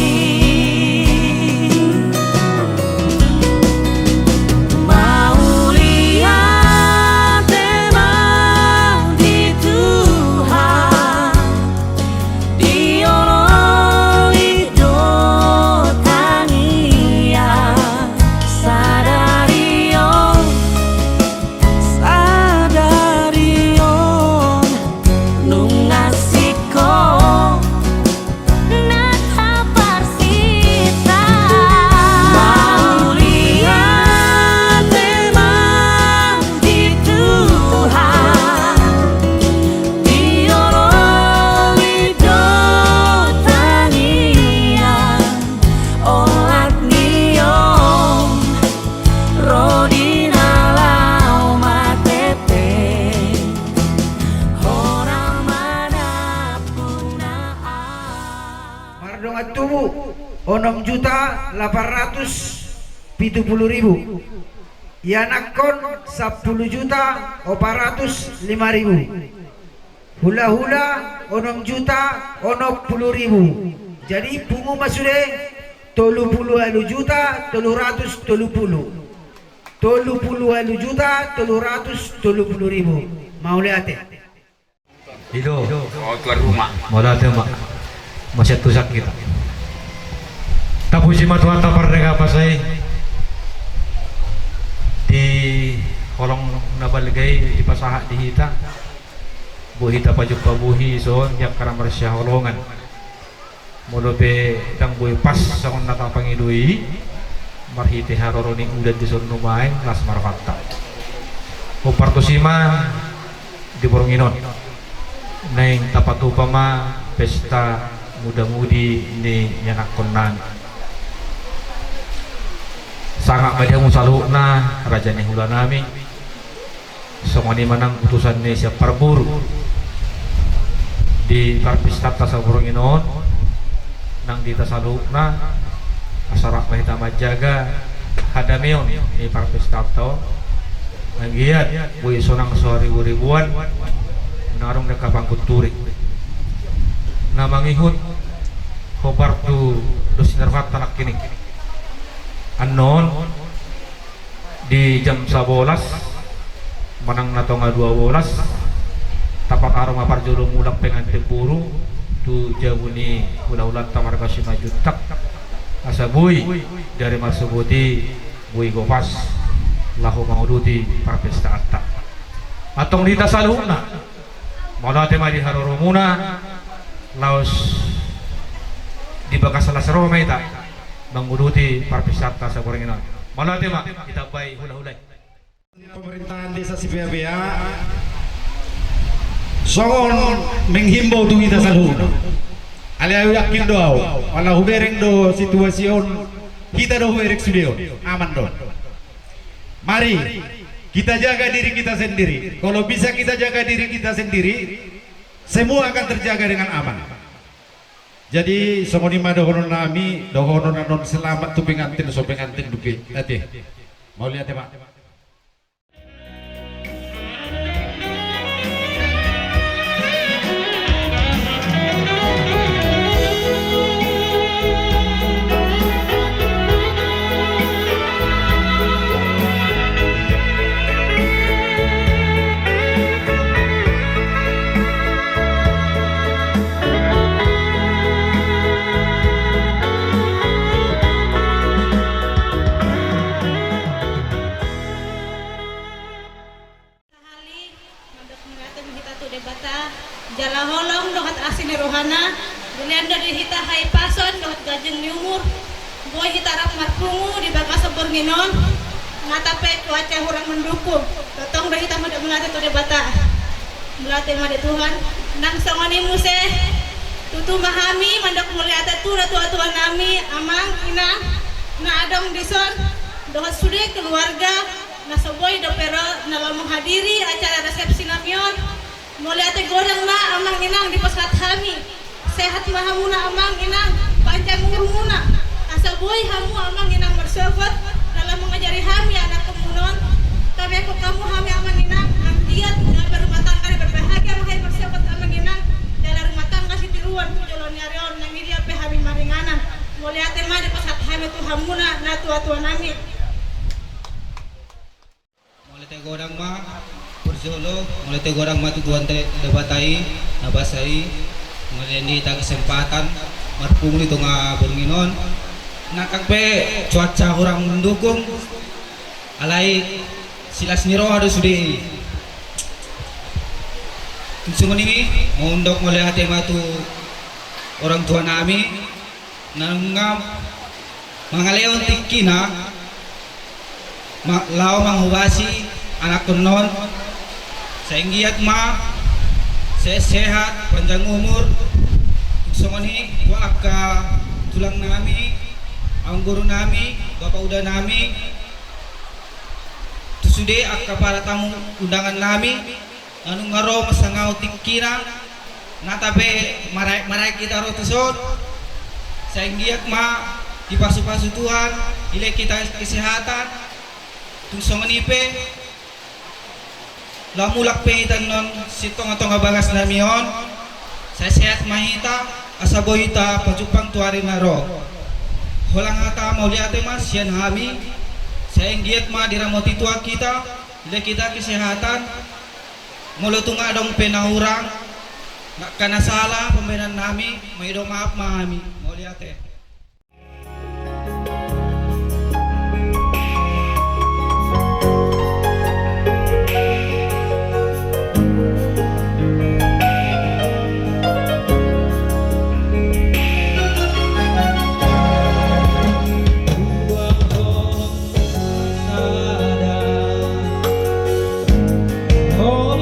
A: mau lihat emang di Tuhan diolong hidup tania sadarion nungasiko
K: nataparsita
A: mau lihat emang di Tuhan diolong hidup tania olat niom rodina lau matepe orang manapun
J: Mardong atubu 6.870.000. Yanakon 10.405.000. Hula-hula 6.060.000. Jadi pungu masude 30.330. 30.330.000. Mau lihat ya?
H: Itu tuan rumah modal tema masih tusak kita tapusi matuan tapardega pasai di kolong nabalgay di pasaha di hita buhi tapajuk pabuhi son yak karamar siya holongan molope tang buhi pas sa kung natapangidui marhiti haroroni udah di son numain las marfatta o partosima di Boronginon naing tapatupama pesta muda-mudi ni yanakon sangat banyak musalukna raja ni hula nami semua ni manang utusan ni siap parburu di parpistata sa Boronginon nang dita salukna asarak mahita majaga hadamion di parpistata nanggiat buhi sonang ribuan narong nakapangkut turik na mangihut hobar tu dosinarvat tanak kini anon di jam 11 manang nato nga 12 tapak arong aparjolo mulak pengantin buru tu jauh ni ulah-ulah tamar kasih majutak asabuy dari masubuti
D: bui gopas lahu mauduti parpesta atta atong dita saluna maulate mari haroromuna laos di bakas salah seroma ita menguduti parpesta atta sa gorenginan maulate ma kita bai hula-hulai
L: pemerintahan desa Sibea songon menghimbau tu kita selalu aliayu yakin doa wala hubereng do situasion kita do hubereng studio aman do mari kita jaga diri kita sendiri kalau bisa kita jaga diri kita sendiri semua akan terjaga dengan aman jadi songonima dohonon nami dohonon non selamat tu pengantin so pengantin duki hati mau lihat ya Pak.
M: Jala holong dohat asini rohana bulian dari hita hai pason dohat gajeng ni umur boy hita rak marpungu di bagas bornginon ngatape cuaca kurang mendukung totong dah hita madak melate tu de bata melate madak Tuhan nang songoni muse tutu mahami mandak muliate tu tua nami amang ina na adong dison dohat sude keluarga na soboy do pero na menghadiri acara resepsi namion mulai ate godang ma amang inang di pasat kami sehat mahamuna amang inang panjang umurmuna asa boy hamu amang inang bersobat dalam mengajari kami anak kemunon tapi aku kamu kami amang inang giat berumah tangga berbahagia mahai bersobat amang inang dalam rumah tangga si tiruan jolon nyarion nang dia pe kami maringanan mulai ate ma di pasat kami tu hamuna na tua nami
N: mulai te godang ma Solo mulai tegorang matu tuan debatai nabasai mulai ini tak kesempatan marpung itu nga bernginon nakak pe cuaca orang mendukung alai silas niro harus sudi sungun ini mondok mulai hati matu orang tua nami nangam mangaleon tikina lao manghubasi anak kunon sehingga ma sehat panjang umur songoni wa akka tulang nami ang guru nami bapak udah nami tusude akka para tamu undangan nami anu ngaro masangau tikina natabe marai kita rotuson sehingga ma dipasu-pasu Tuhan ile kita kesehatan tung songoni pe lamulak pengitan non sitong atong abagas namion saya sehat mahita asabohita pajupang tuari naro holang hata mau lihat mas sian hami saya giat ma diramoti tua kita ile kita kesehatan mulutunga dong penahurang nak kana salah pembenan nami maido maaf mahami mau lihat
K: Oh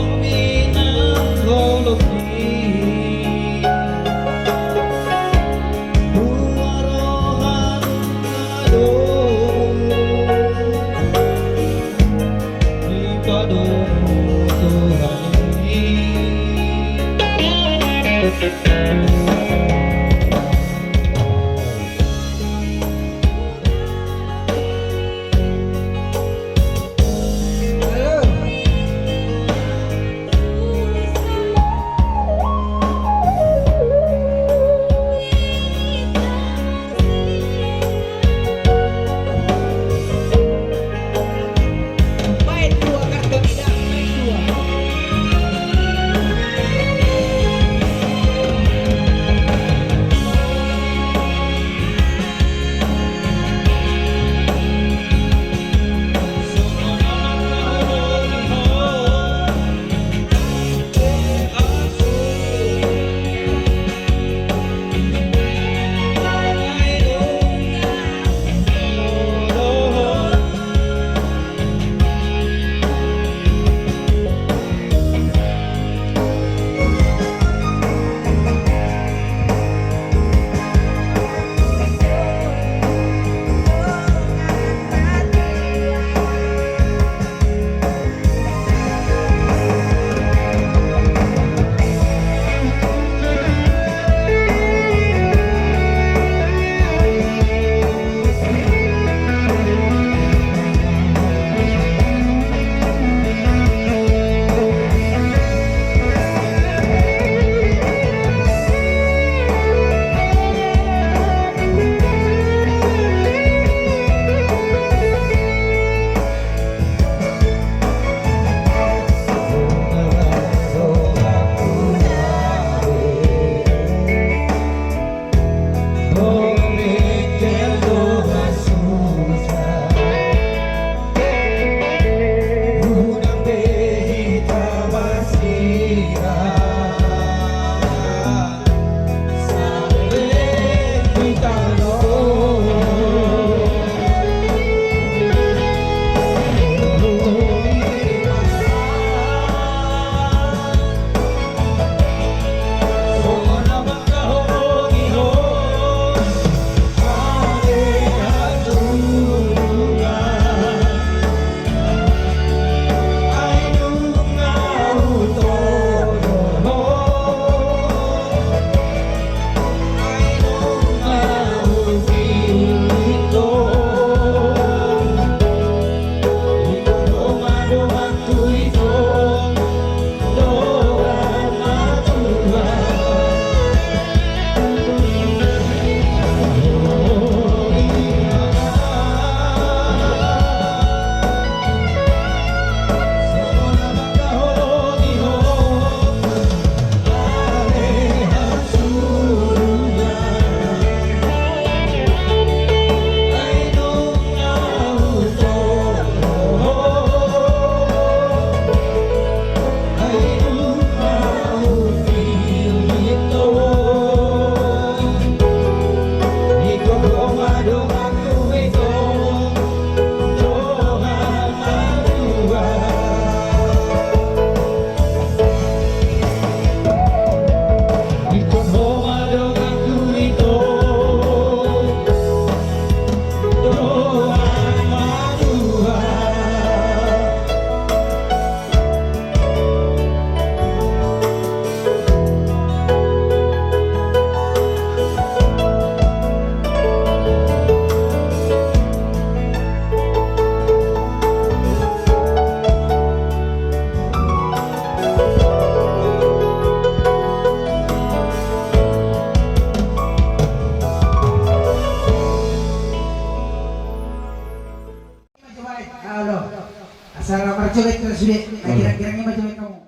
J: Sarah marcobek terus sudah. Kira-kiranya marcobek kamu.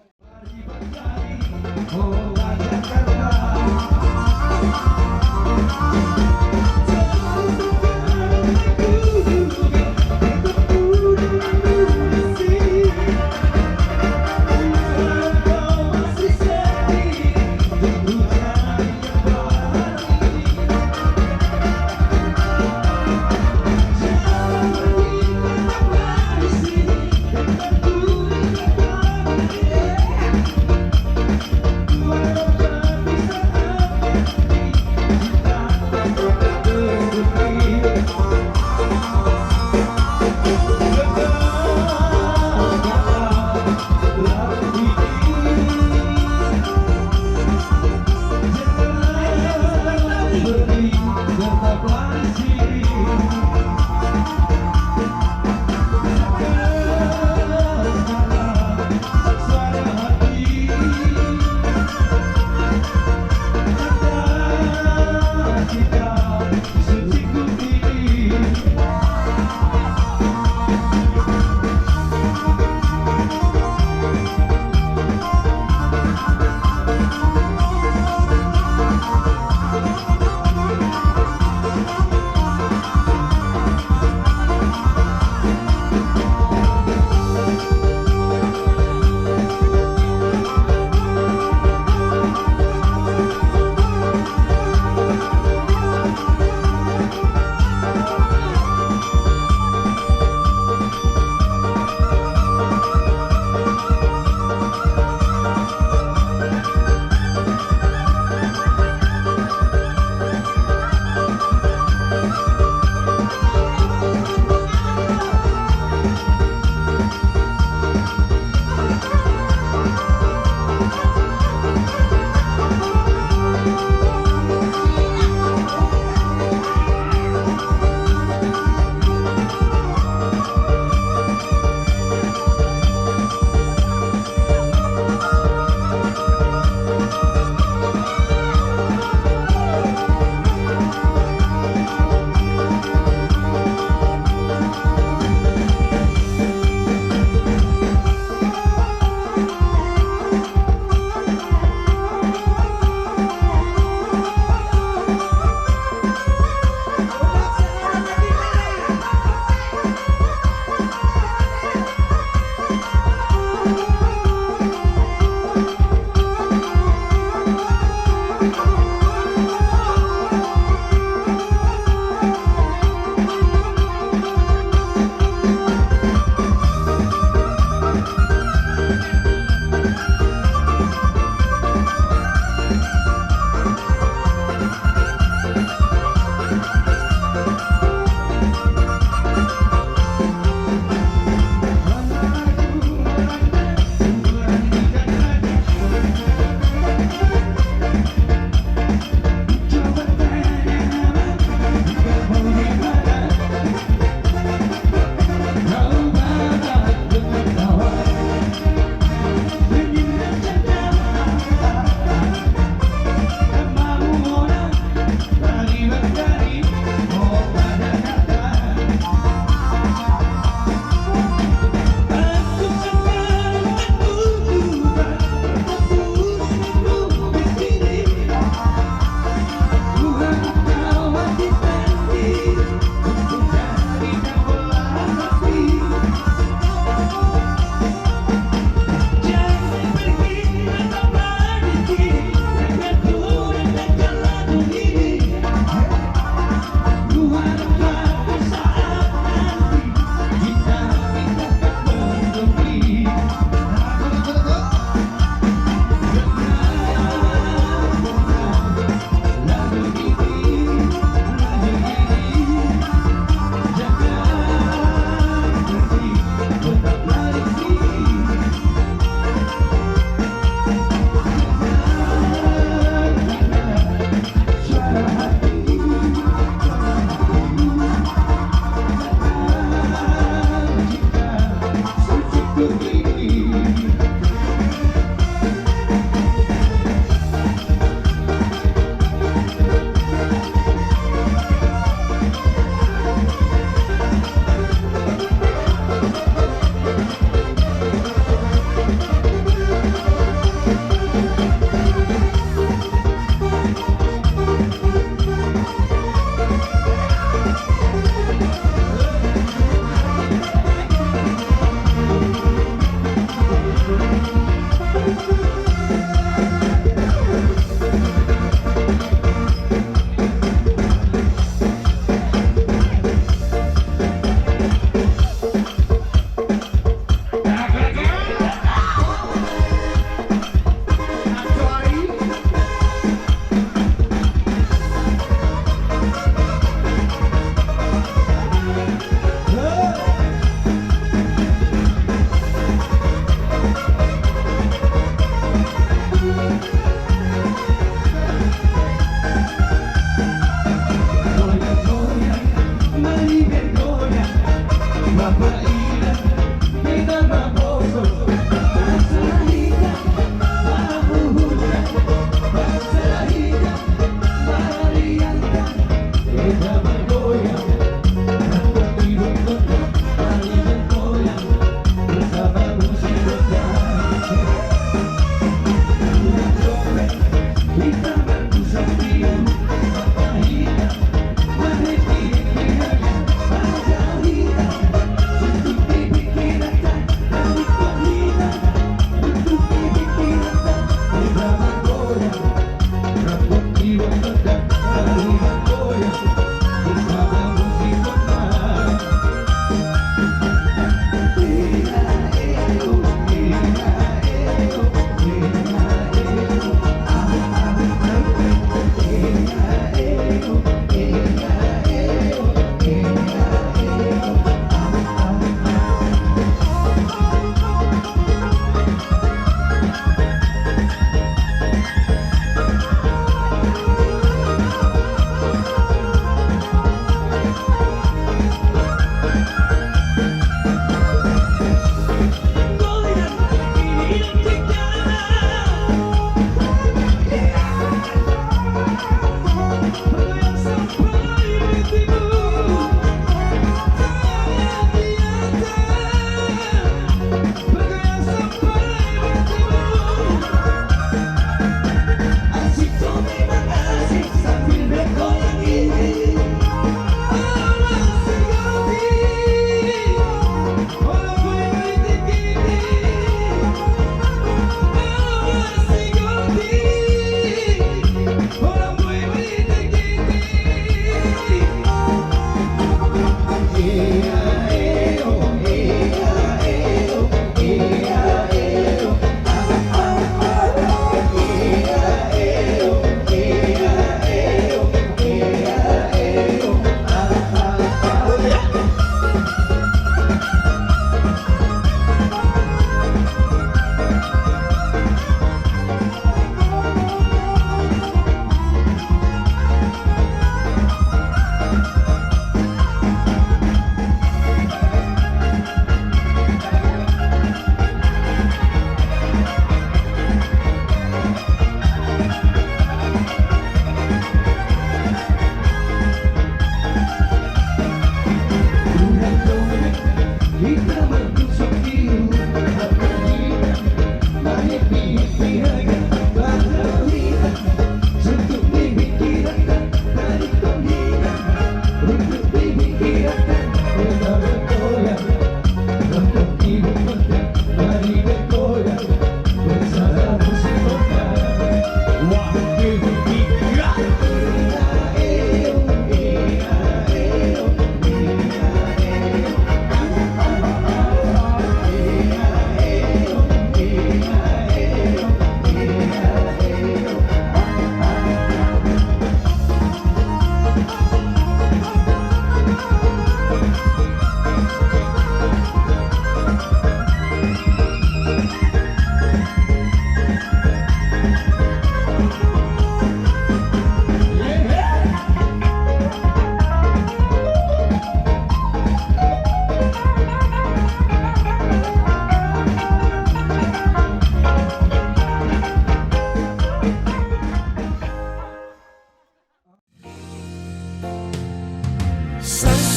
A: Yeah.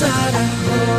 A: sadang ho